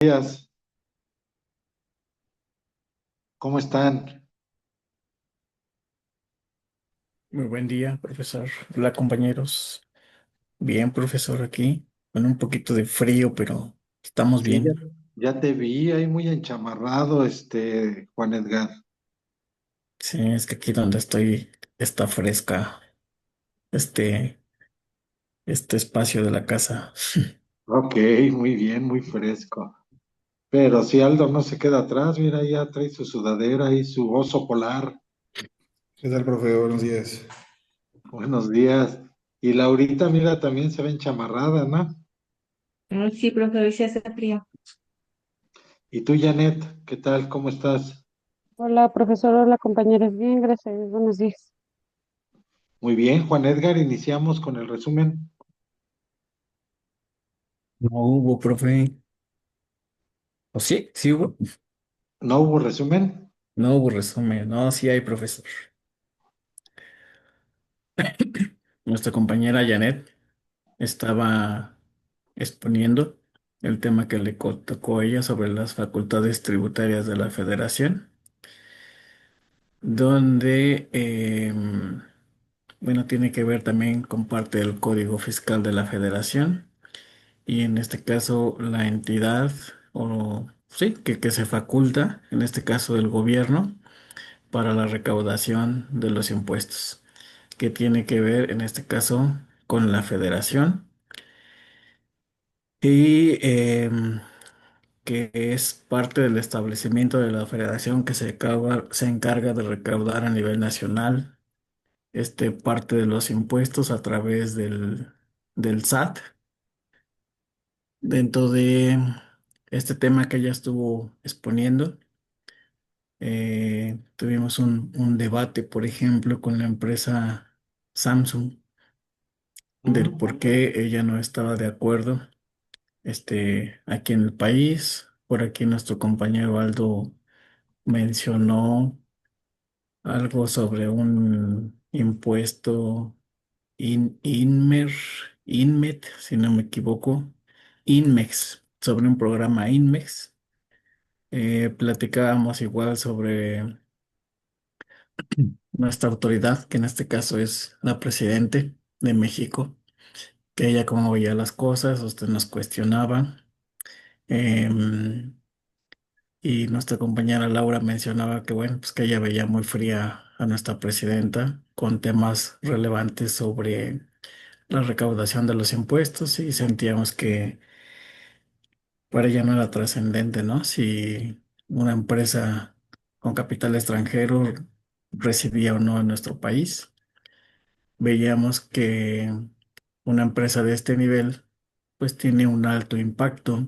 Días, ¿cómo están? Muy buen día, profesor. Hola, compañeros. Bien, profesor, aquí, con un poquito de frío, pero estamos Sí, bien. ya te vi ahí muy enchamarrado, Juan Edgar. Sí, es que aquí donde estoy está fresca este, este espacio de la casa. Ok, muy bien, muy fresco. Pero si Aldo no se queda atrás, mira, ya trae su sudadera y su oso polar. ¿Qué tal, profe? Buenos días. Buenos días. Y Laurita, mira, también se ve enchamarrada, ¿no? Sí, profe, hoy sí hace frío. Y tú, Janet, ¿qué tal? ¿Cómo estás? Hola, profesor, hola, compañeros. Bien, gracias. Buenos días. Muy bien, Juan Edgar, iniciamos con el resumen. No hubo, profe. ¿O sí? ¿Sí hubo? ¿No hubo resumen? No hubo resumen. No, sí hay, profesor. Nuestra compañera Janet estaba exponiendo el tema que tocó a ella sobre las facultades tributarias de la Federación, donde, bueno, tiene que ver también con parte del Código Fiscal de la Federación y en este caso la entidad o sí, que se faculta, en este caso el gobierno, para la recaudación de los impuestos, que tiene que ver en este caso con la Federación y que es parte del establecimiento de la Federación que se encarga de recaudar a nivel nacional parte de los impuestos a través del SAT. Dentro de este tema que ella estuvo exponiendo, tuvimos un debate, por ejemplo, con la empresa Samsung, del por Mm. qué ella no estaba de acuerdo aquí en el país. Por aquí nuestro compañero Aldo mencionó algo sobre un impuesto INMER, INMET, si no me equivoco, INMEX, sobre un programa INMEX. Platicábamos igual sobre nuestra autoridad, que en este caso es la presidente de México, que ella cómo veía las cosas, usted nos cuestionaba. em, y nuestra compañera Laura mencionaba que, bueno, pues que ella veía muy fría a nuestra presidenta con temas relevantes sobre la recaudación de los impuestos y sentíamos que para ella no era trascendente, ¿no? Si una empresa con capital extranjero residía o no en nuestro país. Veíamos que una empresa de este nivel pues tiene un alto impacto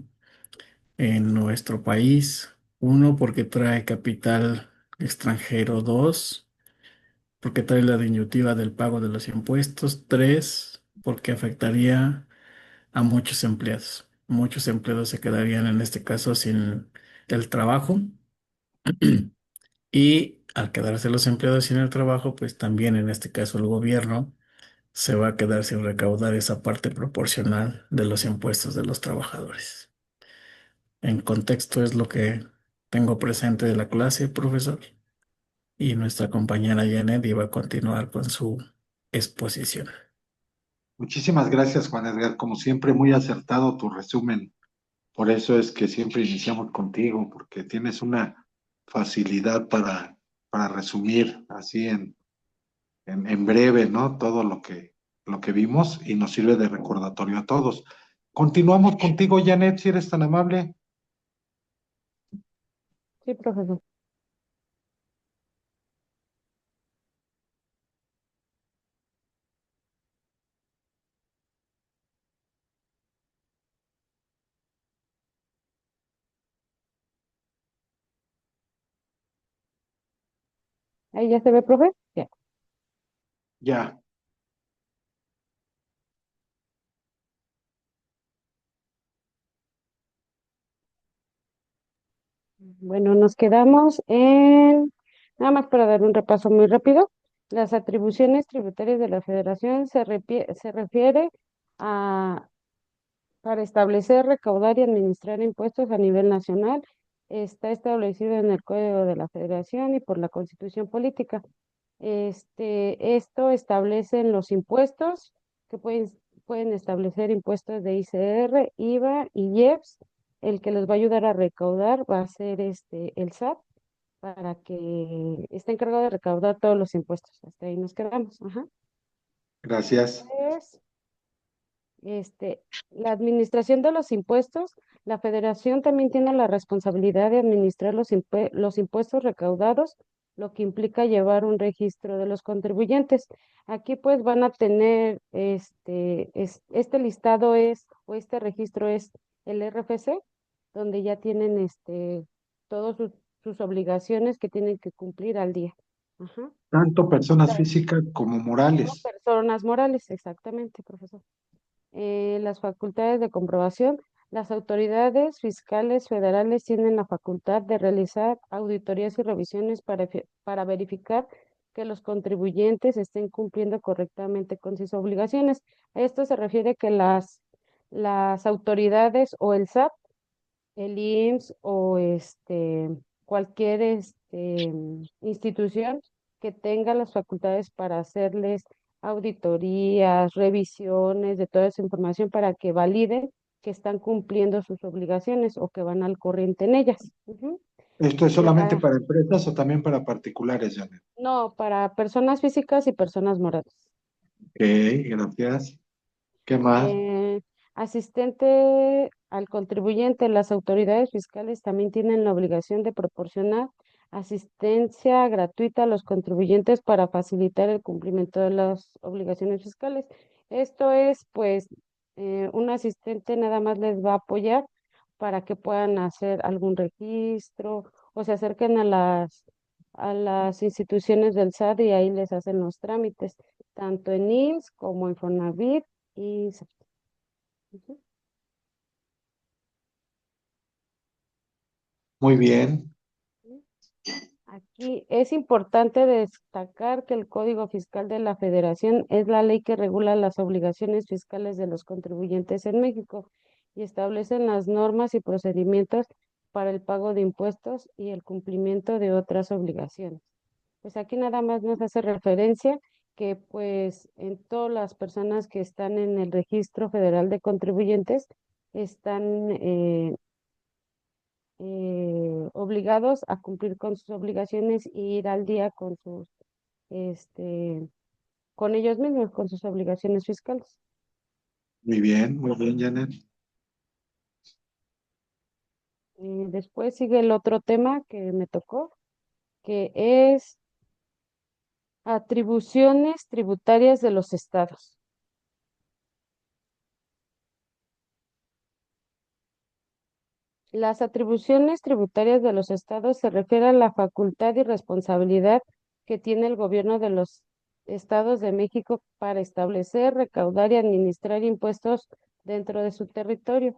en nuestro país. Uno, porque trae capital extranjero. Dos, porque trae la disyuntiva del pago de los impuestos. Tres, porque afectaría a muchos empleados. Muchos empleados se quedarían en este caso sin el trabajo y al quedarse los empleados sin el trabajo, pues también en este caso el gobierno se va a quedar sin recaudar esa parte proporcional de los impuestos de los trabajadores. En contexto es lo que tengo presente de la clase, profesor, y nuestra compañera Janet iba a continuar con su exposición. Muchísimas gracias, Juan Edgar. Como siempre, muy acertado tu resumen. Por eso es que siempre iniciamos contigo, porque tienes una facilidad para resumir así en breve, ¿no? Todo lo que vimos y nos sirve de recordatorio a todos. Continuamos contigo, Janet, si eres tan amable. Sí, profesor. Ahí ya se ve, profe. Ya. Ya. Bueno, nos quedamos en, nada más para dar un repaso muy rápido. Las atribuciones tributarias de la Federación se refiere a para establecer, recaudar y administrar impuestos a nivel nacional. Está establecido en el Código de la Federación y por la Constitución Política. Esto establece los impuestos que pueden establecer impuestos de ICR, IVA y IEPS. El que les va a ayudar a recaudar va a ser el SAT para que esté encargado de recaudar todos los impuestos. Hasta ahí nos quedamos. Ajá. Gracias. Pues, este, la administración de los impuestos, la federación también tiene la responsabilidad de administrar los impuestos recaudados, lo que implica llevar un registro de los contribuyentes. Aquí pues van a tener este listado o este registro es el RFC, donde ya tienen todas sus obligaciones que tienen que cumplir al día. Ajá. Tanto personas físicas como morales. Personas morales, exactamente, profesor. Las facultades de comprobación. Las autoridades fiscales federales tienen la facultad de realizar auditorías y revisiones para verificar que los contribuyentes estén cumpliendo correctamente con sus obligaciones. A esto se refiere que las autoridades o el SAT, el IMSS o cualquier institución que tenga las facultades para hacerles auditorías, revisiones de toda esa información para que validen que están cumpliendo sus obligaciones o que van al corriente en ellas. Ujú. ¿Esto es solamente La- para empresas o también para particulares, Janet? no, para personas físicas y personas morales. Ok, gracias. ¿Qué más? Eh, Asistente al contribuyente, las autoridades fiscales también tienen la obligación de proporcionar asistencia gratuita a los contribuyentes para facilitar el cumplimiento de las obligaciones fiscales. Esto es, pues, un asistente nada más les va a apoyar para que puedan hacer algún registro o se acerquen a las instituciones del SAT y ahí les hacen los trámites, tanto en IMSS como en Fonavit y ujú. Muy bien. Aquí es importante destacar que el Código Fiscal de la Federación es la ley que regula las obligaciones fiscales de los contribuyentes en México y establecen las normas y procedimientos para el pago de impuestos y el cumplimiento de otras obligaciones. Pues aquí nada más nos hace referencia que pues en todas las personas que están en el Registro Federal de Contribuyentes están obligados a cumplir con sus obligaciones y ir al día este, con ellos mismos, con sus obligaciones fiscales. Muy bien, Janet. Después sigue el otro tema que me tocó, que es atribuciones tributarias de los estados. Las atribuciones tributarias de los estados se refieren a la facultad y responsabilidad que tiene el gobierno de los estados de México para establecer, recaudar y administrar impuestos dentro de su territorio.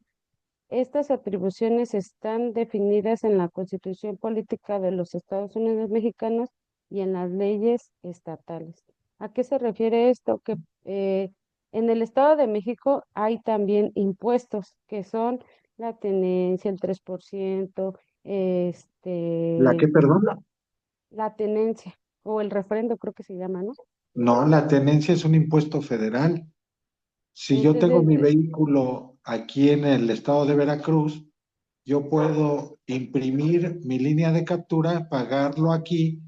Estas atribuciones están definidas en la Constitución Política de los Estados Unidos Mexicanos y en las leyes estatales. ¿A qué se refiere esto? Que en el Estado de México hay también impuestos que son la tenencia, el 3%, ¿La qué, perdón? la tenencia o el refrendo, creo que se llama, ¿no? No, la tenencia es un impuesto federal. Si yo tengo Entonces, mi vehículo aquí en el estado de Veracruz, yo puedo imprimir mi línea de captura, pagarlo aquí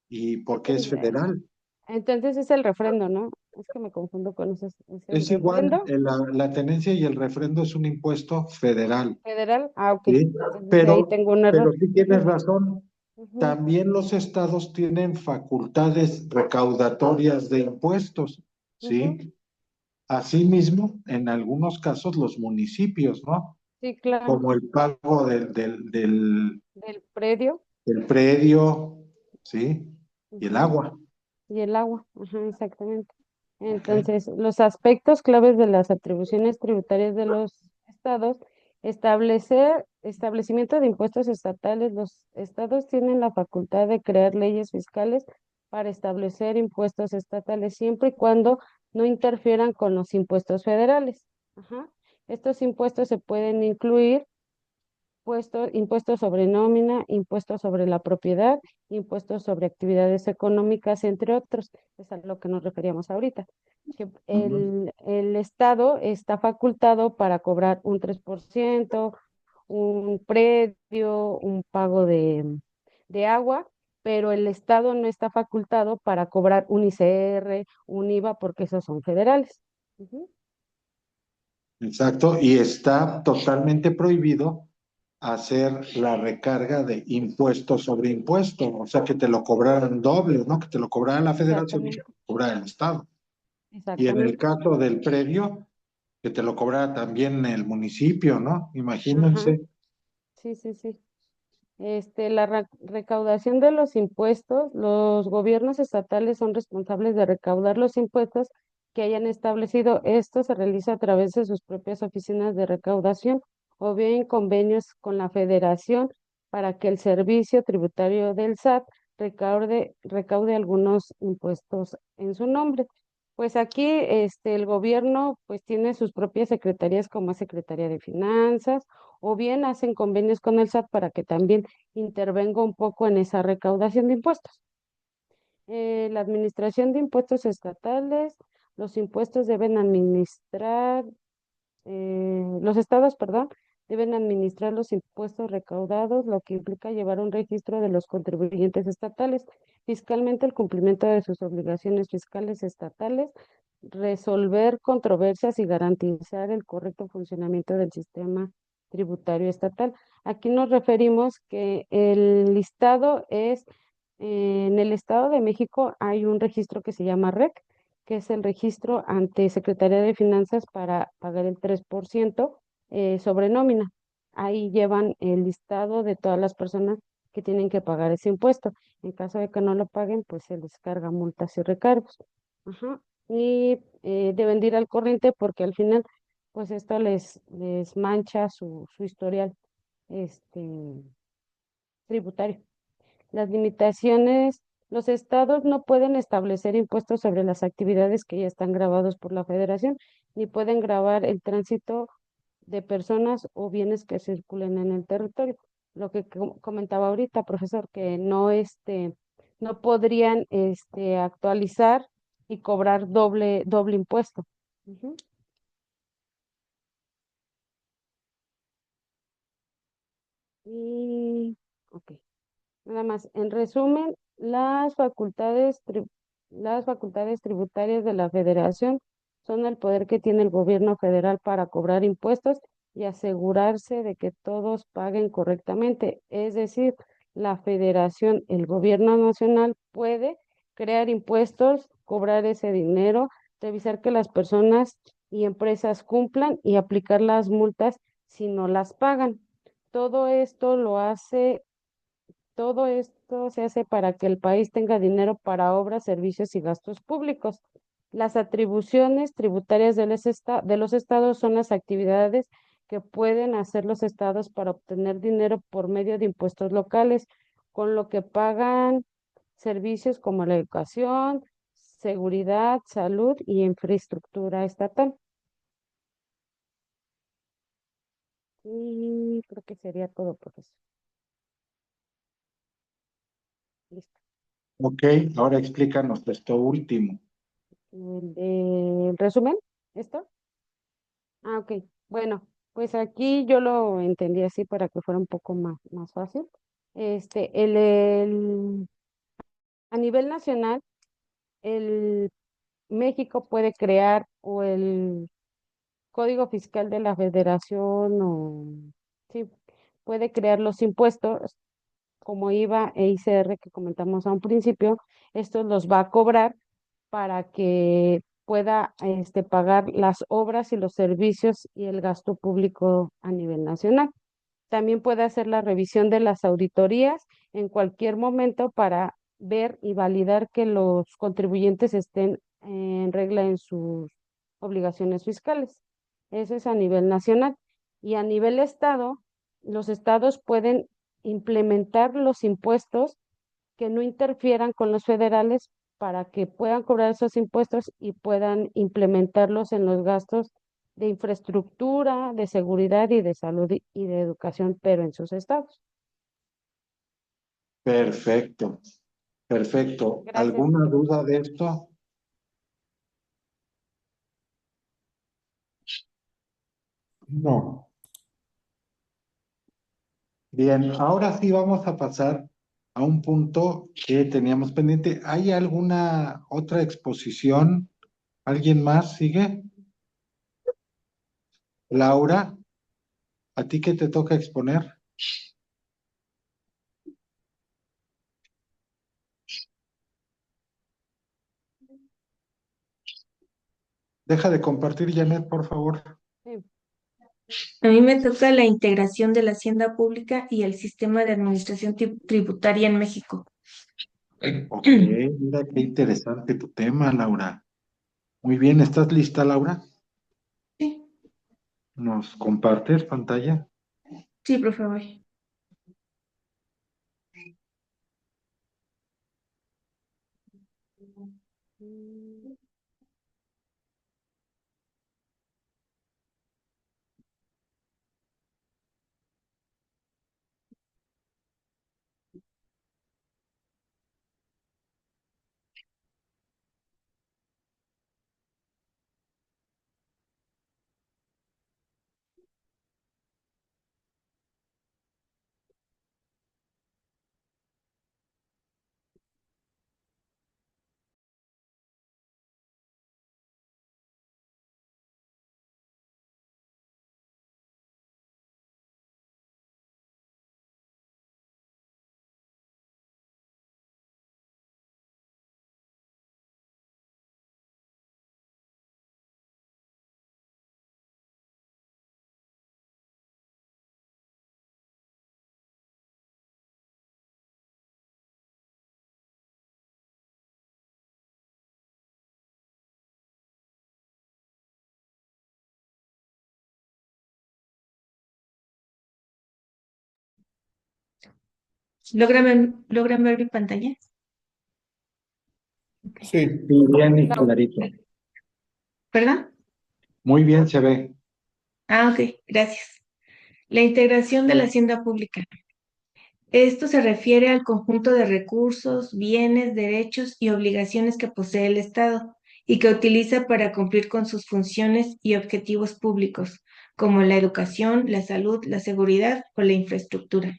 y porque es federal. entonces es el refrendo, ¿no? Es que me confundo con eso. ¿Es el Es igual, refrendo la tenencia y el refrendo es un impuesto federal, federal? Ah, ok. ¿sí? Entonces ahí tengo un error. Pero sí tienes Ujú, razón. ujú, También los estados tienen facultades recaudatorias de impuestos, ujú. ¿sí? Asimismo, en algunos casos los municipios, ¿no? Sí, claro. Como el pago Del predio del predio, ¿sí? Y el ujú, agua. y el agua. Ajá, exactamente. ¿Ok? Entonces, los aspectos claves de las atribuciones tributarias de los estados, establecimiento de impuestos estatales. Los estados tienen la facultad de crear leyes fiscales para establecer impuestos estatales siempre y cuando no interfieran con los impuestos federales. Ajá. Estos impuestos se pueden incluir impuestos sobre nómina, impuestos sobre la propiedad, impuestos sobre actividades económicas, entre otros. Es a lo que nos referíamos ahorita. Que el Estado está facultado para cobrar un 3%, un predio, un pago de agua, pero el Estado no está facultado para cobrar un ICR, un IVA, porque esos son federales. Ujú. Exacto, y está totalmente prohibido hacer la recarga de impuestos sobre impuestos, o sea, que te lo cobraran doble, ¿no? Que te lo cobrara la federación y que Exactamente, te lo cobrara el Estado. Y en el exactamente. caso del predio, que te lo cobrara también el municipio, ¿no? Ajá, Imagínense. sí, sí, sí. La recaudación de los impuestos, los gobiernos estatales son responsables de recaudar los impuestos que hayan establecido. Esto se realiza a través de sus propias oficinas de recaudación o bien convenios con la federación para que el servicio tributario del SAT recaude algunos impuestos en su nombre. Pues aquí el gobierno pues tiene sus propias secretarías como es Secretaría de Finanzas o bien hacen convenios con el SAT para que también intervenga un poco en esa recaudación de impuestos. La administración de impuestos estatales, los impuestos deben administrar, los estados, perdón, deben administrar los impuestos recaudados, lo que implica llevar un registro de los contribuyentes estatales, fiscalmente el cumplimiento de sus obligaciones fiscales estatales, resolver controversias y garantizar el correcto funcionamiento del sistema tributario estatal. Aquí nos referimos que el listado es, en el Estado de México hay un registro que se llama REC, que es el registro ante Secretaría de Finanzas para pagar el 3% sobre nómina. Ahí llevan el listado de todas las personas que tienen que pagar ese impuesto. En caso de que no lo paguen, pues se les carga multas y recargos. Ajá. Y deben de ir al corriente porque al final, pues esto les mancha su historial este, tributario. Las limitaciones, los estados no pueden establecer impuestos sobre las actividades que ya están grabados por la federación, ni pueden grabar el tránsito de personas o bienes que circulen en el territorio. Lo que comentaba ahorita, profesor, que no podrían actualizar y cobrar doble impuesto. Ujú. Y, ok. Nada más, en resumen, las facultades tributarias de la Federación son el poder que tiene el gobierno federal para cobrar impuestos y asegurarse de que todos paguen correctamente. Es decir, la Federación, el gobierno nacional puede crear impuestos, cobrar ese dinero, revisar que las personas y empresas cumplan y aplicar las multas si no las pagan. Todo esto lo hace Todo esto se hace para que el país tenga dinero para obras, servicios y gastos públicos. Las atribuciones tributarias de los estados son las actividades que pueden hacer los estados para obtener dinero por medio de impuestos locales, con lo que pagan servicios como la educación, seguridad, salud y infraestructura estatal. Y creo que sería todo, profesor. Listo. Ok, ahora explícanos esto último. ¿El resumen? ¿Esto? Ah, ok. Bueno, pues aquí yo lo entendí así para que fuera un poco más fácil. A nivel nacional, el México puede crear o el Código Fiscal de la Federación o sí, puede crear los impuestos como IVA e ICR que comentamos a un principio. Estos los va a cobrar para que pueda pagar las obras y los servicios y el gasto público a nivel nacional. También puede hacer la revisión de las auditorías en cualquier momento para ver y validar que los contribuyentes estén en regla en sus obligaciones fiscales. Eso es a nivel nacional. Y a nivel estado, los estados pueden implementar los impuestos que no interfieran con los federales para que puedan cobrar esos impuestos y puedan implementarlos en los gastos de infraestructura, de seguridad y de salud y de educación, pero en sus estados. Perfecto, perfecto. Gracias, ¿Alguna profe. duda de esto? No. Bien, ahora sí vamos a pasar a un punto que teníamos pendiente. ¿Hay alguna otra exposición? ¿Alguien más sigue? Laura, ¿a ti qué te toca exponer? Deja de compartir, Janet, por favor. Sí. A mí me toca la integración de la hacienda pública y el sistema de administración tributaria en México. Ok, mira qué interesante tu tema, Laura. Muy bien, ¿estás lista, Laura? Sí, ¿Nos compartes pantalla? sí, por favor. Mm, ¿Logran ver mi pantalla? Sí. Sí, bien y Laura. clarito. ¿Perdón? Muy bien se ve. Ah, ok, gracias. La integración de la hacienda pública. Esto se refiere al conjunto de recursos, bienes, derechos y obligaciones que posee el Estado y que utiliza para cumplir con sus funciones y objetivos públicos, como la educación, la salud, la seguridad o la infraestructura.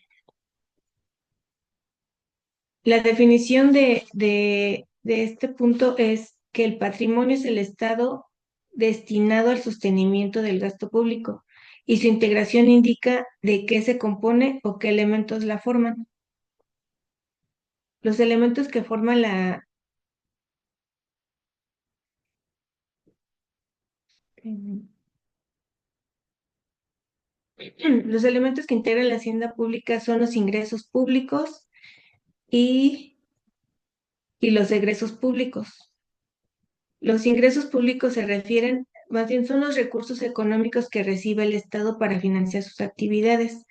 La definición de este punto es que el patrimonio es el Estado destinado al sostenimiento del gasto público y su integración indica de qué se compone o qué elementos la forman. Los elementos que forman los elementos que integran la hacienda pública son los ingresos públicos y, y los egresos públicos. Los ingresos públicos se refieren, más bien son los recursos económicos que recibe el Estado para financiar sus actividades,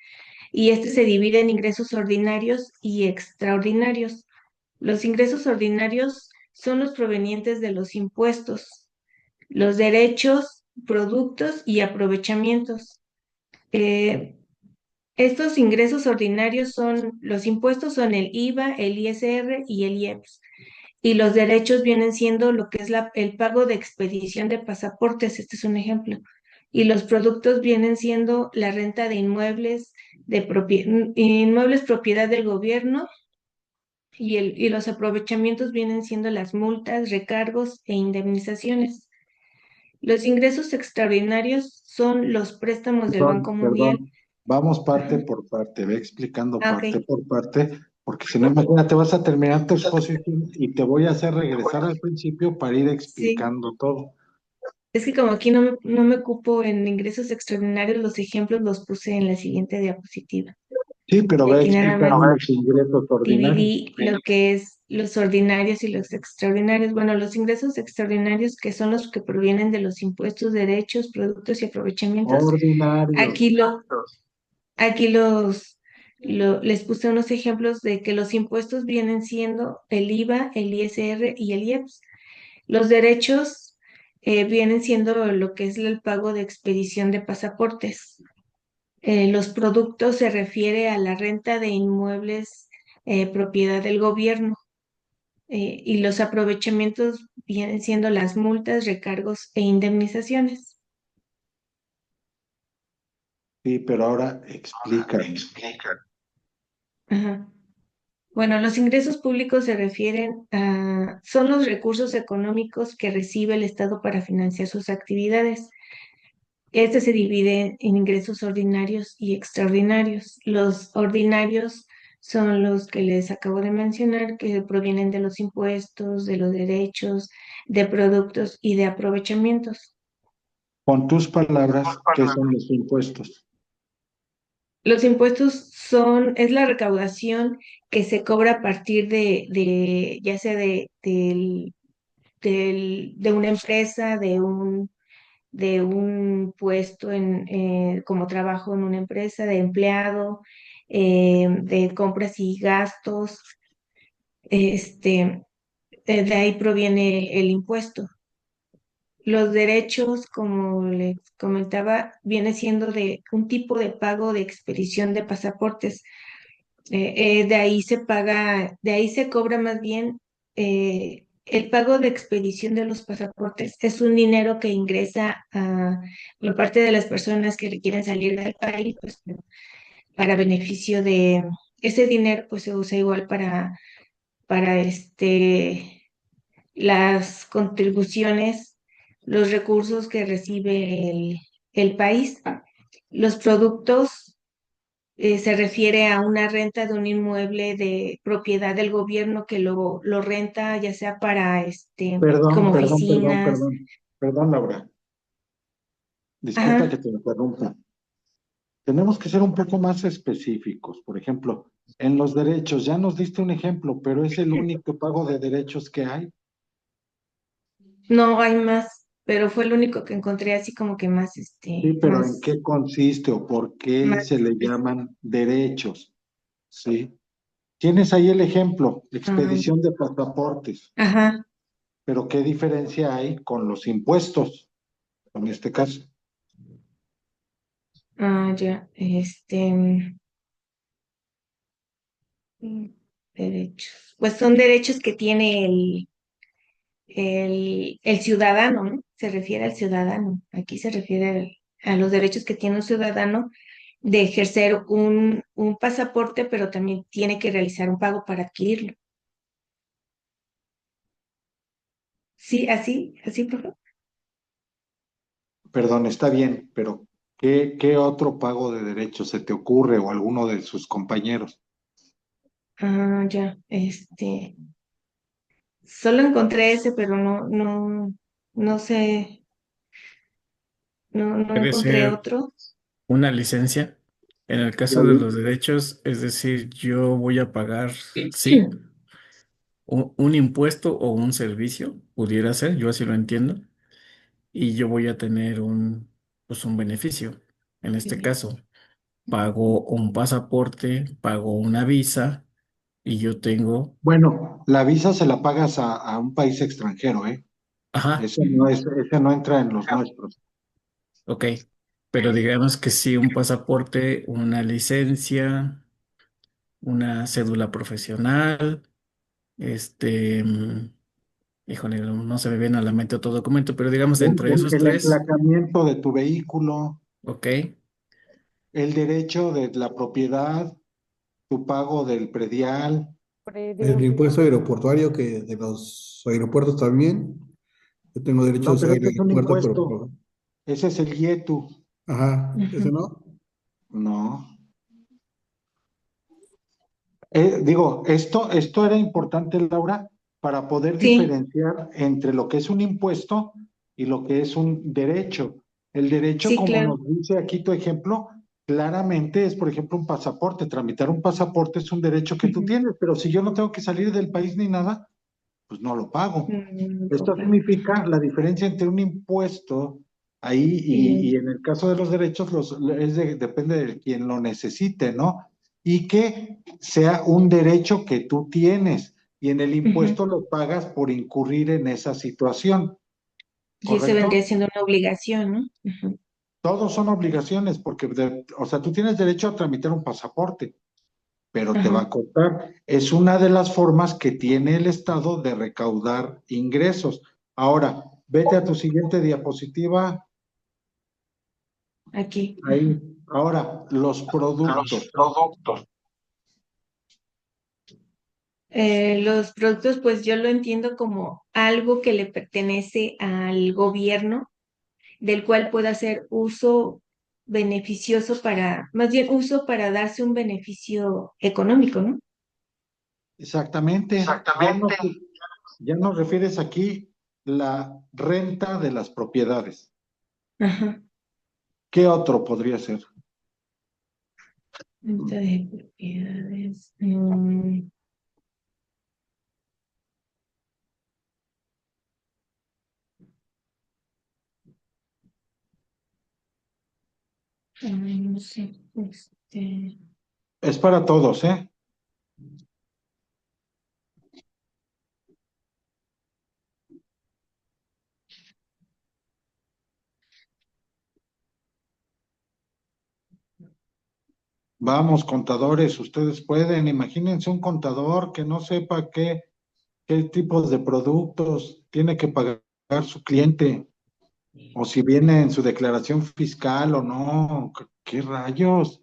y este se divide en ingresos ordinarios y extraordinarios. Los ingresos ordinarios son los provenientes de los impuestos, los derechos, productos y aprovechamientos. Eh, Estos ingresos ordinarios los impuestos son el IVA, el ISR y el IEPS. Y los derechos vienen siendo lo que es el pago de expedición de pasaportes, este es un ejemplo. Y los productos vienen siendo la renta de inmuebles, inmuebles propiedad del gobierno, y los aprovechamientos vienen siendo las multas, recargos e indemnizaciones. Los ingresos extraordinarios son los préstamos del Perdón, Banco Mundial. perdón. Vamos parte Ajá. por parte, ve explicando Ah, parte ok. por parte, porque si no, imagínate, vas a terminar tu exposición y te voy a hacer regresar al principio para ir Sí. explicando todo. Es que como aquí no me ocupo en ingresos extraordinarios, los ejemplos los puse en la siguiente diapositiva. Sí, pero Y ve aquí nada más explicando los ingresos ordinarios. dividí lo que es los ordinarios y los extraordinarios. Bueno, los ingresos extraordinarios, que son los que provienen de los impuestos, derechos, productos y aprovechamientos. Ordinarios. Aquí les puse unos ejemplos de que los impuestos vienen siendo el IVA, el ISR y el IEPS. Los derechos vienen siendo lo que es el pago de expedición de pasaportes. Los productos se refiere a la renta de inmuebles propiedad del gobierno, y los aprovechamientos vienen siendo las multas, recargos e indemnizaciones. Sí, pero ahora explica. Ajá. Bueno, los ingresos públicos se refieren son los recursos económicos que recibe el Estado para financiar sus actividades. Este se divide en ingresos ordinarios y extraordinarios. Los ordinarios son los que les acabo de mencionar, que provienen de los impuestos, de los derechos, de productos y de aprovechamientos. Con tus palabras, ¿qué son los impuestos? Los impuestos es la recaudación que se cobra a partir ya sea de una empresa, de un puesto como trabajo en una empresa, de empleado, de compras y gastos. Este, de ahí proviene el impuesto. Los derechos, como les comentaba, viene siendo de un tipo de pago de expedición de pasaportes. De ahí se paga, de ahí se cobra más bien el pago de expedición de los pasaportes. Es un dinero que ingresa por parte de las personas que quieren salir del país, pues, para beneficio de ese dinero, pues se usa igual para las contribuciones, los recursos que recibe el país. Los productos se refiere a una renta de un inmueble de propiedad del gobierno que lo renta, ya sea para Perdón, como perdón, perdón, oficinas. perdón. Perdón, Laura. Disculpa que Ajá. te interrumpa. Tenemos que ser un poco más específicos. Por ejemplo, en los derechos, ya nos diste un ejemplo, pero es el único pago de derechos que hay. No hay más, pero fue el único que encontré así como que más, Sí, pero ¿en más, qué consiste o por qué más se le llaman derechos? ¿Sí? Tienes ahí el ejemplo, ah, expedición de pasaportes, ajá. pero ¿qué diferencia hay con los impuestos, en este caso? Ya, mm, derechos. Pues son derechos que tiene el ciudadano, ¿no? Se refiere al ciudadano. Aquí se refiere a los derechos que tiene un ciudadano de ejercer un pasaporte, pero también tiene que realizar un pago para adquirirlo. Sí, así, por favor. Perdón, está bien, pero ¿qué otro pago de derechos se te ocurre o alguno de sus compañeros? Ya, solo encontré ese, pero no sé, no Puede encontré ser otro. una licencia. En el Ya caso de vi. los derechos, es decir, yo voy a pagar, sí, un impuesto o un servicio, pudiera ser, yo así lo entiendo, y yo voy a tener pues un beneficio. En este caso, pago un pasaporte, pago una visa y yo tengo, Bueno, la visa se la pagas a un país extranjero, ¿eh? ajá, Ese no entra en los nuestros. ok, pero digamos que sí, un pasaporte, una licencia, una cédula profesional, este, híjole, no se me viene a la mente otro documento, pero digamos entre esos El tres, emplacamiento de tu vehículo, ok, el derecho de la propiedad, tu pago del predial. El Predio. impuesto aeroportuario que de los aeropuertos también. Yo tengo derecho a No, usar pero el ese es un aeropuerto, impuesto. Ese es el IETU. ajá, ese Ujú. no. No. Digo, esto era importante, Laura, para poder Sí, diferenciar entre lo que es un impuesto y lo que es un derecho. El derecho, sí, como claro. nos dice aquí tu ejemplo, claramente es, por ejemplo, un pasaporte. Tramitar un pasaporte es un derecho que tú Ujú. tienes, pero si yo no tengo que salir del país ni nada, pues no lo pago. Lo Esto pago. significa la diferencia entre un impuesto ahí y en el caso de los derechos depende de quien lo necesite, ¿no? Y que sea un derecho que tú tienes y en el Ujú. impuesto lo pagas por incurrir en esa situación. Y ese vendría ¿correcto? siendo una obligación, ¿no? Ujú. Todos son obligaciones, porque, o sea, tú tienes derecho a tramitar un pasaporte, pero te va Ajá. a costar. Es una de las formas que tiene el Estado de recaudar ingresos. Ahora, vete a tu siguiente diapositiva. Aquí. Ahí. Ahora, los productos. Los productos, pues yo lo entiendo como algo que le pertenece al gobierno, del cual pueda hacer uso beneficioso para, más bien uso para darse un beneficio económico, ¿no? Exactamente. Ya nos refieres aquí la renta de las propiedades. Ajá. ¿Qué otro podría ser? Venta de propiedades. Ay, no sé. Es para todos, ¿eh? Vamos, contadores, ustedes pueden. Imagínense un contador que no sepa qué tipos de productos tiene que pagar su cliente, o si viene en su declaración fiscal o no. ¿Qué rayos?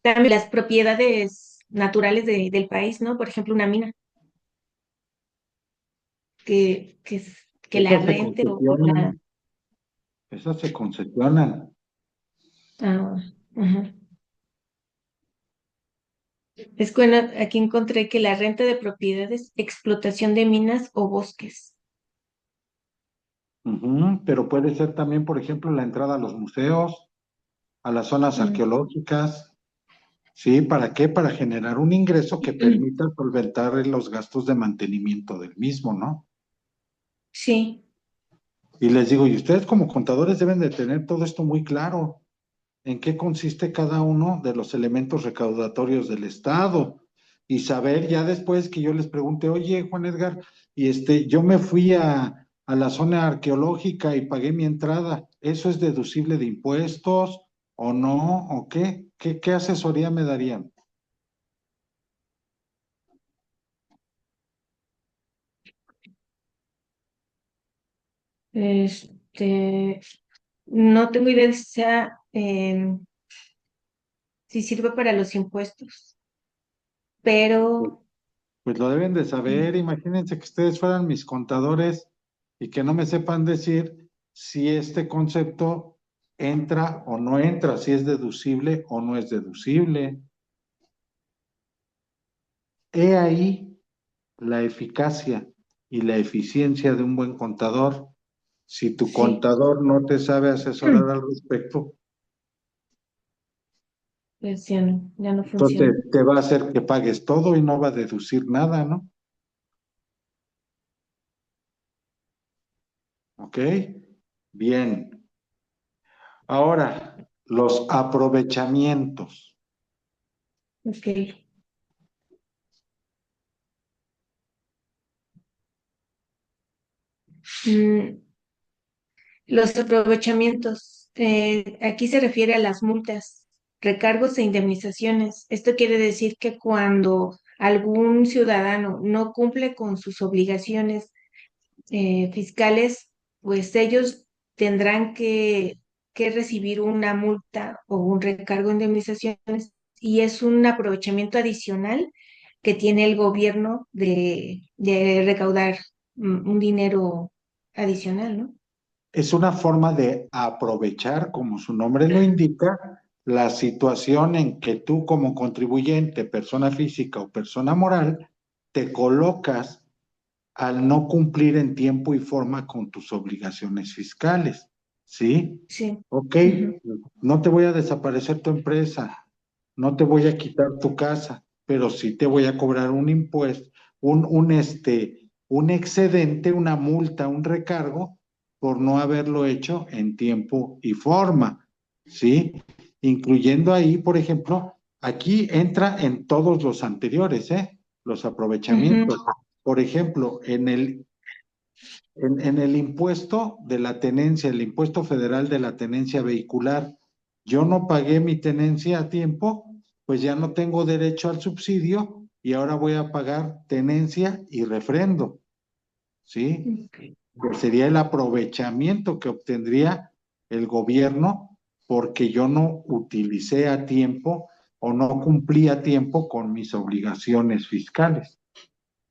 También las propiedades naturales del país, ¿no? Por ejemplo, una mina, que la Esas se rente o la... concesionan, esas se concesionan. Ah, ajá. Es que bueno, aquí encontré que la renta de propiedades, explotación de minas o bosques. Ujú, pero puede ser también, por ejemplo, la entrada a los museos, a las zonas Mm. arqueológicas. ¿Sí? ¿Para qué? Para generar un ingreso que permita solventar los gastos de mantenimiento del mismo, ¿no? Sí, Y les digo, y ustedes como contadores deben de tener todo esto muy claro, en qué consiste cada uno de los elementos recaudatorios del Estado y saber ya después que yo les pregunte, oye, Juan Edgar, y yo me fui a la zona arqueológica y pagué mi entrada, ¿eso es deducible de impuestos o no? ¿O qué? ¿Qué asesoría me darían? este, no tengo idea de si sea, si sirve para los impuestos, pero Pues lo deben de saber. Imagínense que ustedes fueran mis contadores y que no me sepan decir si este concepto entra o no entra, si es deducible o no es deducible. He ahí la eficacia y la eficiencia de un buen contador. Si tu sí, contador no te sabe asesorar al respecto, pues ya no funciona. entonces te va a hacer que pagues todo y no va a deducir nada, ¿no? ¿Ok? Bien. Ahora, los aprovechamientos. Ok. Mm, los aprovechamientos. Aquí se refiere a las multas, recargos e indemnizaciones. Esto quiere decir que cuando algún ciudadano no cumple con sus obligaciones fiscales, pues ellos tendrán que recibir una multa o un recargo de indemnizaciones y es un aprovechamiento adicional que tiene el gobierno de recaudar un dinero adicional, ¿no? Es una forma de aprovechar, como su nombre lo indica, la situación en que tú como contribuyente, persona física o persona moral, te colocas al no cumplir en tiempo y forma con tus obligaciones fiscales. ¿Sí? Sí. Ok, Ujú. no te voy a desaparecer tu empresa, no te voy a quitar tu casa, pero sí te voy a cobrar un impuesto, un excedente, una multa, un recargo por no haberlo hecho en tiempo y forma, ¿sí? Incluyendo ahí, por ejemplo, aquí entra en todos los anteriores, ¿eh? los aprovechamientos. Por ejemplo, en el impuesto de la tenencia, el impuesto federal de la tenencia vehicular, yo no pagué mi tenencia a tiempo, pues ya no tengo derecho al subsidio y ahora voy a pagar tenencia y refrendo, ¿sí? Que sería el aprovechamiento que obtendría el gobierno porque yo no utilicé a tiempo o no cumplí a tiempo con mis obligaciones fiscales.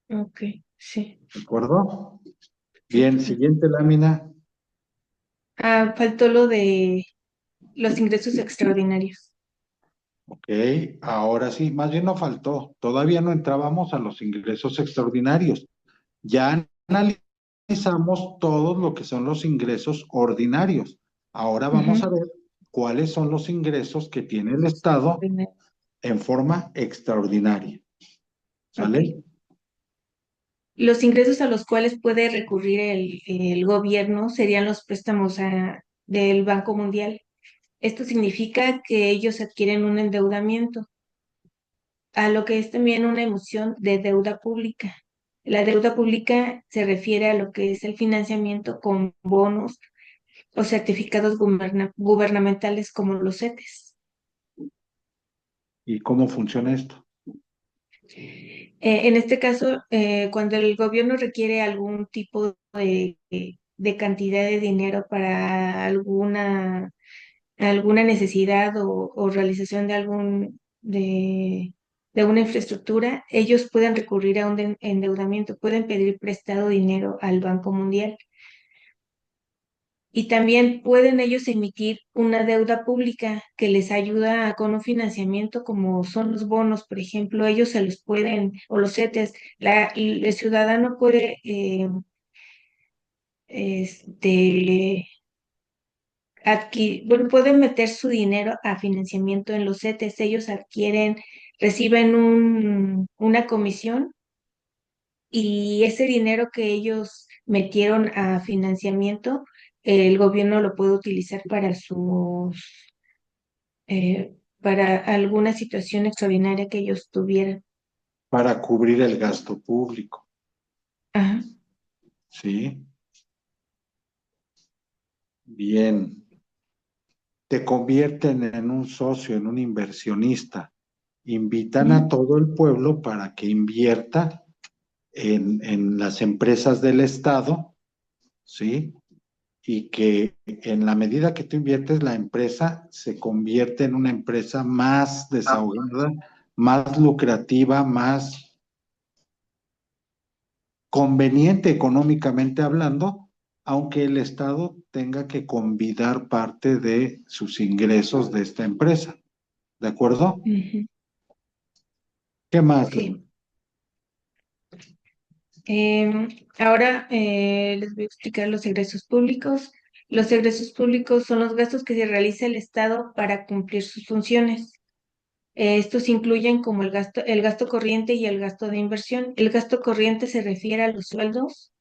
Ok, sí. ¿De acuerdo? Sí, Bien, perfecto. siguiente lámina. Faltó lo de los ingresos extraordinarios. Ok, ahora sí, más bien no faltó. Todavía no entrábamos a los ingresos extraordinarios. Ya analizamos todo lo que son los ingresos ordinarios. Ahora vamos a ver cuáles son los ingresos que tiene el Estado en forma extraordinaria. ¿Sale? Ok. Los ingresos a los cuales puede recurrir el gobierno serían los préstamos del Banco Mundial. Esto significa que ellos adquieren un endeudamiento, a lo que es también una emisión de deuda pública. La deuda pública se refiere a lo que es el financiamiento con bonos o certificados gubernamentales como los CETES. ¿Y cómo funciona esto? En este caso, cuando el gobierno requiere algún tipo de cantidad de dinero para alguna necesidad o realización de una infraestructura, ellos pueden recurrir a un endeudamiento, pueden pedir prestado dinero al Banco Mundial. Y también pueden ellos emitir una deuda pública que les ayuda con un financiamiento como son los bonos, por ejemplo, ellos se los pueden, o los CETES, el ciudadano puede este, bueno, pueden meter su dinero a financiamiento en los CETES, ellos reciben una comisión y ese dinero que ellos metieron a financiamiento, el gobierno lo puede utilizar para alguna situación extraordinaria que ellos tuvieran. Para cubrir el gasto público. Ajá. ¿Sí? Bien. Te convierten en un socio, en un inversionista. Invitan a todo el pueblo para que invierta en las empresas del Estado, ¿sí? Y que en la medida que tú inviertes, la empresa se convierte en una empresa más desahogada, más lucrativa, más conveniente económicamente hablando, aunque el Estado tenga que convidar parte de sus ingresos de esta empresa. ¿De acuerdo? Ujú. ¿Qué más? Sí. Ahora les voy a explicar los egresos públicos. Los egresos públicos son los gastos que se realiza el Estado para cumplir sus funciones. Estos incluyen como el gasto corriente y el gasto de inversión. El gasto corriente se refiere a los sueldos,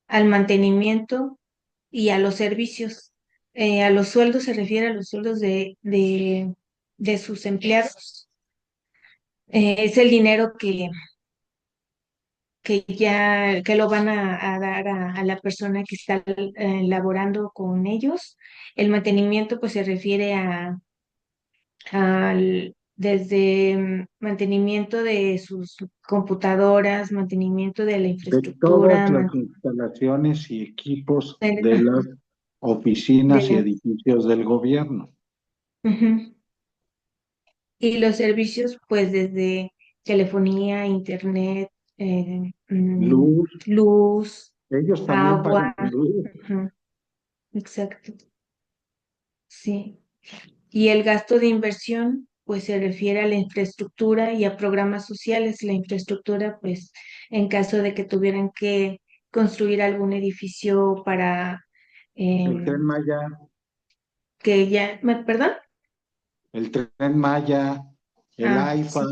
al mantenimiento y a los servicios. A los sueldos se refiere a los sueldos de sus empleados. Es el dinero que lo van a dar a la persona que está laborando con ellos. El mantenimiento pues se refiere desde mantenimiento de sus computadoras, mantenimiento de la De todas infraestructura, las instalaciones y equipos de ajá, las oficinas y de edificios del gobierno. ujú. Y los servicios pues desde telefonía, internet, Luz, luz, ellos también pagan agua, luz. ajá, exacto, sí. Y el gasto de inversión, pues se refiere a la infraestructura y a programas sociales. La infraestructura, pues, en caso de que tuvieran que construir algún edificio para El Tren em, Maya, ¿perdón? el Tren Maya, el AIFA,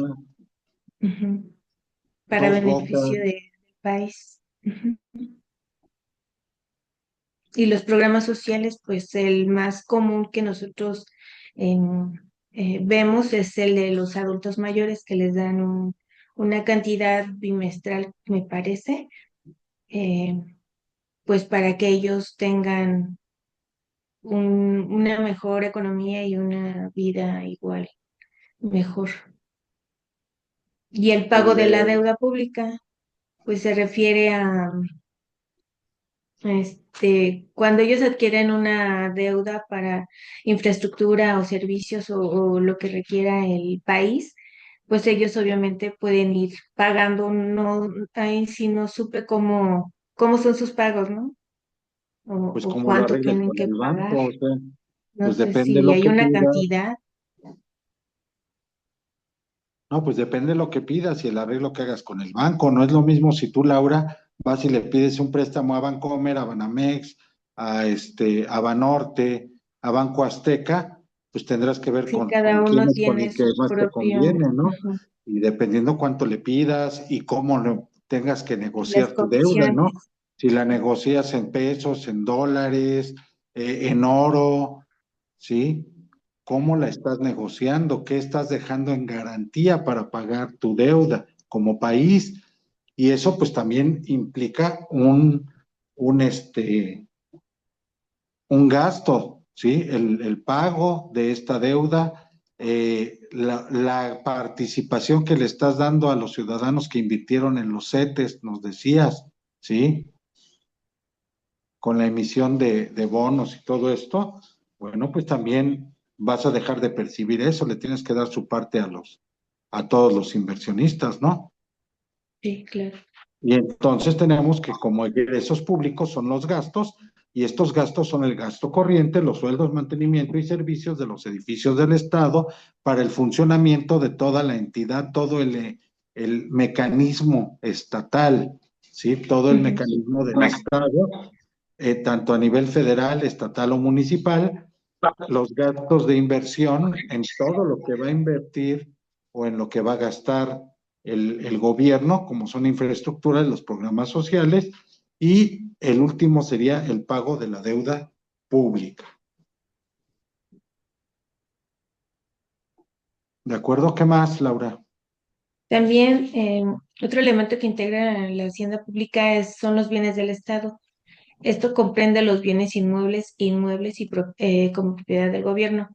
Sí, ujú, para Dos Bocas. beneficio del país. Ujú. Y los programas sociales, pues el más común que nosotros em, vemos es el de los adultos mayores que les dan una cantidad bimestral, me parece, eh, pues para que ellos tengan una mejor economía y una vida igual, mejor. Y el pago de la deuda pública, pues se refiere a cuando ellos adquieren una deuda para infraestructura o servicios o lo que requiera el país, pues ellos obviamente pueden ir pagando. No, ahí sí no supe cómo son sus pagos, ¿no? Pues O como lo cuánto arregles tienen con que el pagar. banco, o sea, No pues sé depende si lo hay que una pidas. cantidad. No, pues depende de lo que pidas y el arreglo que hagas con el banco. No es lo mismo si tú, Laura, vas y le pides un préstamo a Bancomer, a Banamex, a Banorte, a Banco Azteca, pues tendrás que ver Si con cada quién uno es con tiene el que su más te propio, conviene, ¿no? ujú, Y dependiendo cuánto le pidas y cómo tengas que las negociar tu deuda, ¿no? comisiones. Si la negocias en pesos, en dólares, en oro, ¿sí? ¿Cómo la estás negociando? ¿Qué estás dejando en garantía para pagar tu deuda como país? Y eso pues también implica un un gasto, ¿sí? El pago de esta deuda, la participación que le estás dando a los ciudadanos que invirtieron en los CETES, nos decías, ¿sí? Con la emisión de bonos y todo esto, bueno, pues también vas a dejar de percibir eso, le tienes que dar su parte a todos los inversionistas, ¿no? Sí, claro. Y entonces tenemos que como egresos públicos son los gastos, y estos gastos son el gasto corriente, los sueldos, mantenimiento y servicios de los edificios del Estado para el funcionamiento de toda la entidad, todo el mecanismo estatal, ¿sí? Todo el Ujú. mecanismo del Estado, tanto a nivel federal, estatal o municipal, los gastos de inversión en todo lo que va a invertir o en lo que va a gastar el gobierno, como son infraestructuras, los programas sociales, y el último sería el pago de la deuda pública. ¿De acuerdo? ¿Qué más, Laura? También otro elemento que integra la hacienda pública son los bienes del Estado. Esto comprende los bienes inmuebles, inmuebles como propiedad del gobierno.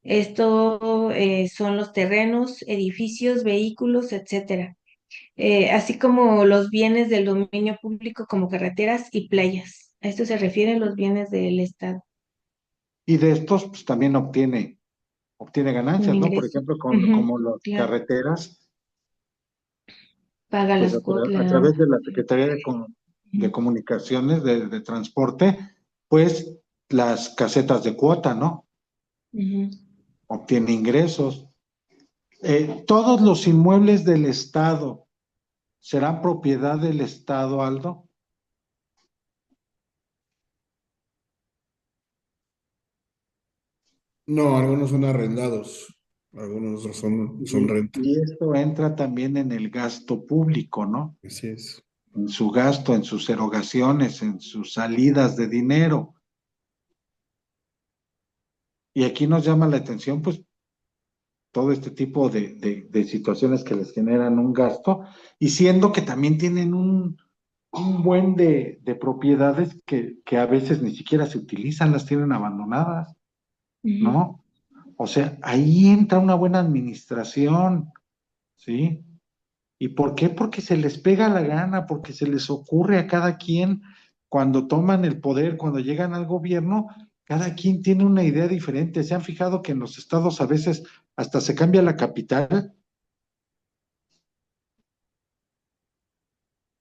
Esto son los terrenos, edificios, vehículos, etcétera. Así como los bienes del dominio público como carreteras y playas. A esto se refieren los bienes del Estado, Y de estos, pues también obtiene un ganancias, ¿no? Por ingreso. ejemplo, Ujú, como las claro, carreteras, paga pues las cuotas. a través de la Secretaría de Comunicaciones, de Transporte, pues las casetas de cuota, ¿no? Obtiene ingresos. Todos los inmuebles del Estado serán propiedad del Estado, Aldo. No, algunos son arrendados, algunos otros son renta. Y esto entra también en el gasto público, ¿no? Así es. En su gasto, en sus erogaciones, en sus salidas de dinero. Y aquí nos llama la atención, pues, todo este tipo de situaciones que les generan un gasto, y siendo que también tienen un buen de propiedades que a veces ni siquiera se utilizan, las tienen abandonadas, Ujú. ¿no? O sea, ahí entra una buena administración, ¿sí? ¿Y por qué? Porque se les pega la gana, porque se les ocurre a cada quien cuando toman el poder, cuando llegan al gobierno, cada quien tiene una idea diferente. ¿Se han fijado que en los estados a veces hasta se cambia la capital?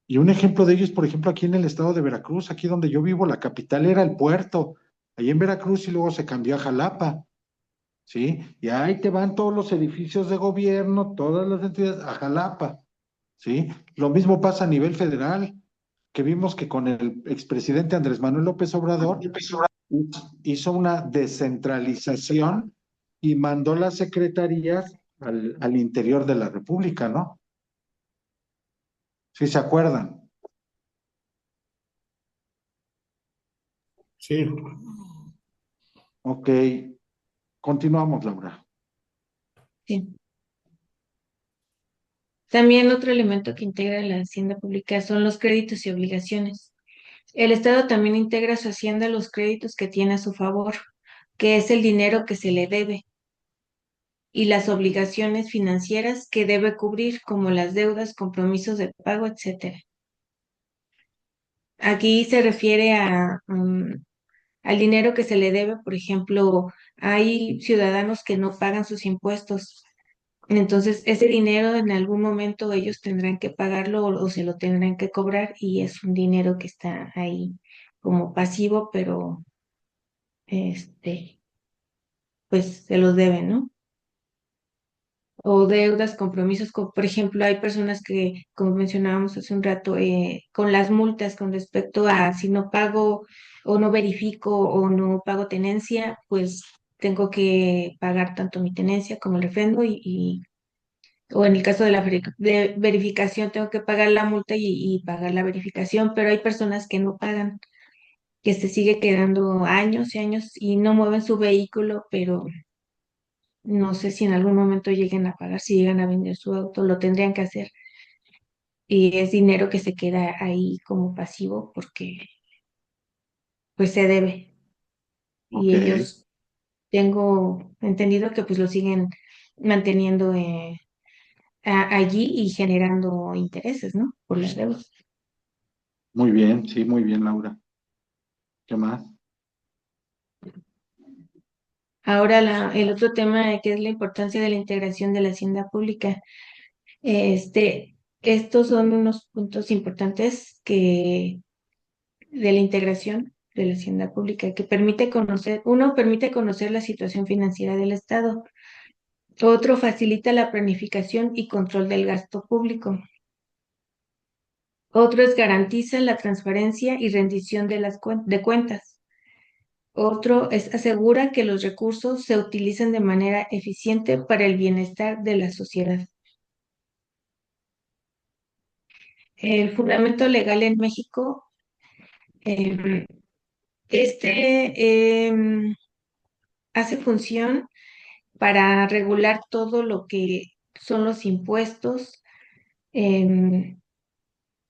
Y un ejemplo de ello es, por ejemplo, aquí en el estado de Veracruz, aquí donde yo vivo, la capital era el puerto, ahí en Veracruz y luego se cambió a Jalapa. ¿Sí? Y ahí te van todos los edificios de gobierno, todas las entidades a Jalapa, ¿sí? Lo mismo pasa a nivel federal, que vimos que con el expresidente Andrés Manuel López Obrador hizo una descentralización y mandó las secretarías al interior de la República, ¿no? ¿Sí se acuerdan? Sí. Ok, continuamos, Laura. Sí. También otro elemento que integra la hacienda pública son los créditos y obligaciones. El Estado también integra a su hacienda los créditos que tiene a su favor, que es el dinero que se le debe, y las obligaciones financieras que debe cubrir, como las deudas, compromisos de pago, etcétera. Aquí se refiere al dinero que se le debe. Por ejemplo, hay ciudadanos que no pagan sus impuestos. Entonces, ese dinero en algún momento ellos tendrán que pagarlo o se lo tendrán que cobrar, y es un dinero que está ahí como pasivo, pero este, pues se los deben, ¿no? O deudas, compromisos, por ejemplo, hay personas que, como mencionábamos hace un rato, con las multas con respecto a si no pago o no verifico o no pago tenencia, pues tengo que pagar tanto mi tenencia como el refrendo, o en el caso de la de verificación tengo que pagar la multa y pagar la verificación, pero hay personas que no pagan, que se sigue quedando años y años y no mueven su vehículo, pero no sé si en algún momento lleguen a pagar, si llegan a vender su auto, lo tendrían que hacer. Y es dinero que se queda ahí como pasivo porque pues se debe. Y Ok, ellos, tengo entendido que pues lo siguen manteniendo allí y generando intereses, ¿no? Por las deudas. muy bien, sí, muy bien, Laura. ¿Qué más? Ahora el otro tema, que es la importancia de la integración de la hacienda pública. Estos son unos puntos importantes de la integración de la hacienda pública, que permite conocer la situación financiera del Estado. Otro, facilita la planificación y control del gasto público. Otro es, garantiza la transparencia y rendición de de cuentas. Otro es, asegura que los recursos se utilicen de manera eficiente para el bienestar de la sociedad. El fundamento legal en México, em, hace función para regular todo lo que son los impuestos, em,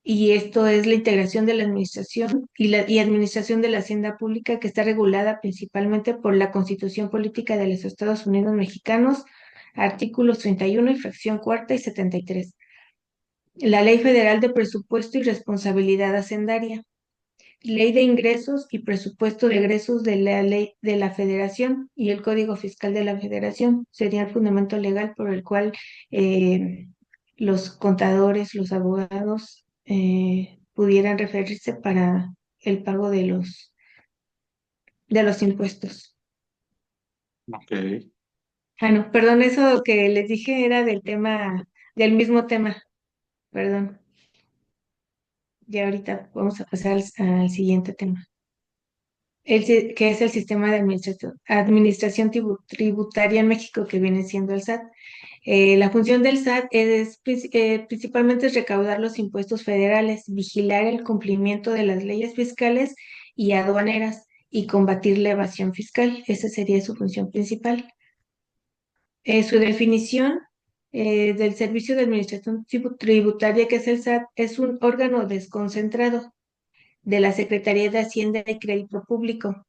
y esto es la integración de la administración y administración de la hacienda pública, que está regulada principalmente por la Constitución Política de los Estados Unidos Mexicanos, artículos 31 y fracción cuarta y 73. La Ley Federal de Presupuesto y Responsabilidad Hacendaria, Ley de Ingresos y Presupuesto de Egresos de la Ley de la Federación y el Código Fiscal de la Federación sería el fundamento legal por el cual eh, los contadores, los abogados pudieran referirse para el pago de los impuestos. Ok, Ah, no, perdón, eso que les dije era del mismo tema, perdón. Ya ahorita vamos a pasar al siguiente tema. Que es el sistema de administración tributaria en México, que viene siendo el SAT. La función del SAT principalmente es recaudar los impuestos federales, vigilar el cumplimiento de las leyes fiscales y aduaneras y combatir la evasión fiscal. Esa sería su función principal. Su definición del Servicio de Administración Tributaria, que es el SAT, es un órgano desconcentrado de la Secretaría de Hacienda y Crédito Público,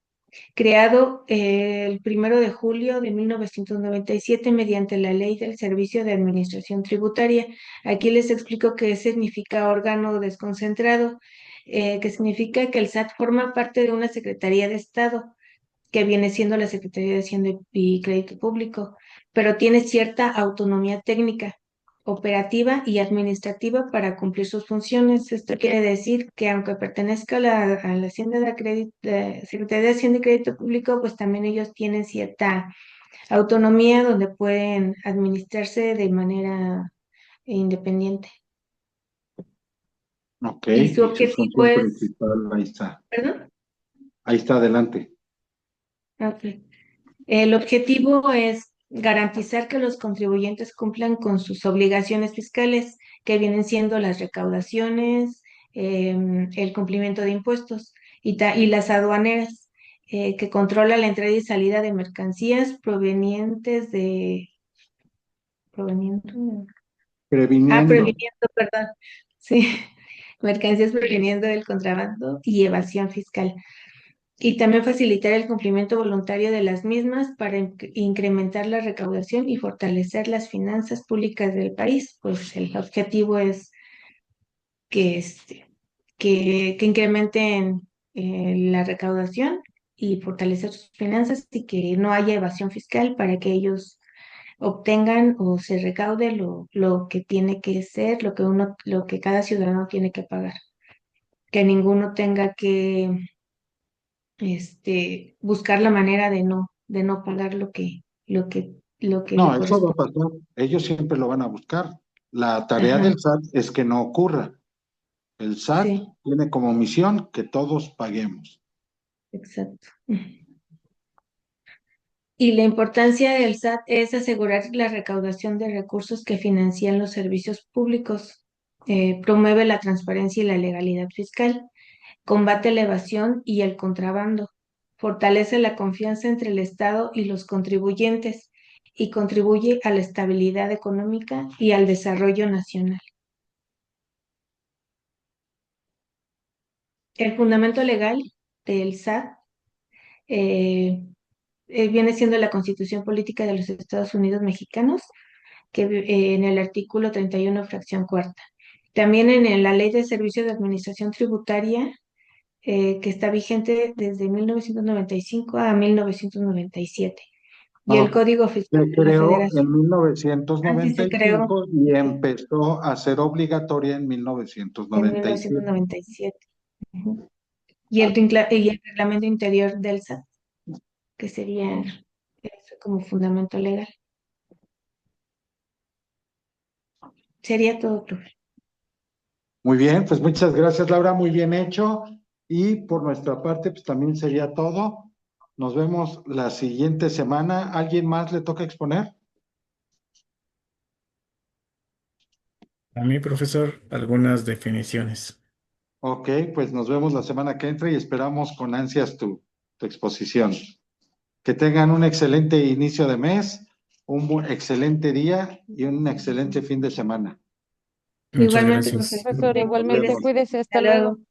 creado el 1 de julio de 1997 mediante la Ley del Servicio de Administración Tributaria. Aquí les explico qué significa órgano desconcentrado, que significa que el SAT forma parte de una Secretaría de Estado, que viene siendo la Secretaría de Hacienda y Crédito Público, pero tiene cierta autonomía técnica, operativa y administrativa para cumplir sus funciones. Esto quiere decir que, aunque pertenezca a la Hacienda Secretaría de Hacienda y Crédito Público, pues también ellos tienen cierta autonomía donde pueden administrarse de manera independiente. ok, Y su y su objetivo función es, principal, ahí está. ¿perdón? Ahí está, adelante. Ok. El objetivo es garantizar que los contribuyentes cumplan con sus obligaciones fiscales, que vienen siendo las recaudaciones, el cumplimiento de impuestos y las aduaneras, que controla la entrada y salida de mercancías provenientes Previniendo. Previniendo, perdón. Sí, mercancías previniendo el contrabando y evasión fiscal. Y también facilitar el cumplimiento voluntario de las mismas para incrementar la recaudación y fortalecer las finanzas públicas del país. Pues el objetivo es que, que incrementen la recaudación y fortalecer sus finanzas y que no haya evasión fiscal para que ellos obtengan o se recaude lo que tiene que ser, lo que cada ciudadano tiene que pagar. Que ninguno tenga que buscar la manera de no pagar lo que le No, eso va a corresponde. pasar. Ellos siempre lo van a buscar. La tarea Ajá, del SAT es que no ocurra. El SAT sí, tiene como misión que todos paguemos. exacto. Y la importancia del SAT es asegurar la recaudación de recursos que financian los servicios públicos, promueve la transparencia y la legalidad fiscal, combate la evasión y el contrabando, fortalece la confianza entre el Estado y los contribuyentes y contribuye a la estabilidad económica y al desarrollo nacional. El fundamento legal del SAT eh, viene siendo la Constitución Política de los Estados Unidos Mexicanos, que en el artículo 31, fracción cuarta. También en la Ley de Servicios de Administración Tributaria, que está vigente desde 1995 a 1997. Y el No, Código Fiscal se de la creó Federación. en mil novecientos Así noventa se y creó cinco y empezó a ser obligatoria en mil novecientos en noventa y siete. 1997. Ujú. Y y el reglamento interior del SAT, que sería eso como fundamento legal. Sería todo, profe. Muy bien, pues muchas gracias, Laura, muy bien hecho. Y por nuestra parte, pues también sería todo. Nos vemos la siguiente semana. ¿Alguien más le toca exponer? A mí, profesor, algunas definiciones. Ok, pues nos vemos la semana que entra y esperamos con ansias tu exposición. Que tengan un excelente inicio de mes, excelente día y un excelente fin de semana. Muchas Igualmente, gracias. profesor. Profesor, Nos igualmente vemos. cuídese, hasta Hasta luego. luego.